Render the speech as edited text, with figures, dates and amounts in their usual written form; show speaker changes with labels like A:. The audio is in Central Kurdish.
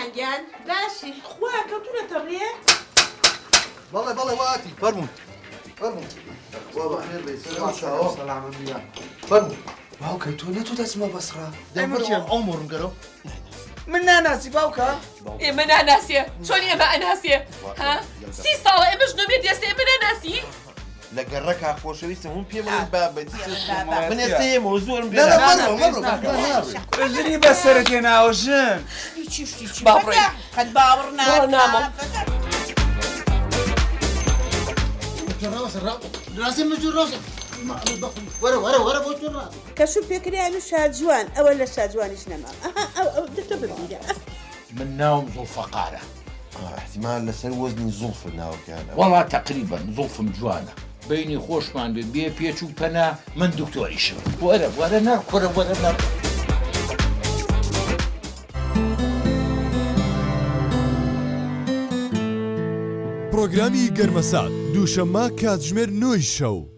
A: مانگیان باشی خوا کەوتونەتە ڕێ
B: بەڵێ واتی فەرموو فەرموو
C: باوکە تۆ نەتوو دەچمە بەسڕا
B: ئەومڕم گەرە
C: من ناناسی باوکە
D: ئێمە ناناسیە چۆن ئێمە ئەناسیە ها 30 ساڵە ئێمەش نوێ دێستێ ئێمە ناناسی
E: لە گەڕەکە خۆشەویستم هەموو پێ بڵێن بابەت من ئێستەیەمە زۆرم
C: ژنی بەسەرت هێناوە ژن
A: قەت باوەڕ نامە
B: راسم مجور راسم وەرە بۆ تۆ
A: کەشو پێکریان و شاجوان ئەوە لە شاجوانیش نەما ئەو دەتە ببیرە
F: من ناوم زوڵفەقارە
E: احتمال لەسەر وەزنی زوڵفت ناوەکانە
F: وەڵا تقریبا زوڵفم جوانە بینی خۆشمان بێ بێ پێچ و پەنا من دکتۆریشم وەرە نەر کوڕە وەرە نەر
G: پرۆگرامی گەرمەسات دووشەممە کاتژمێر 9 شەو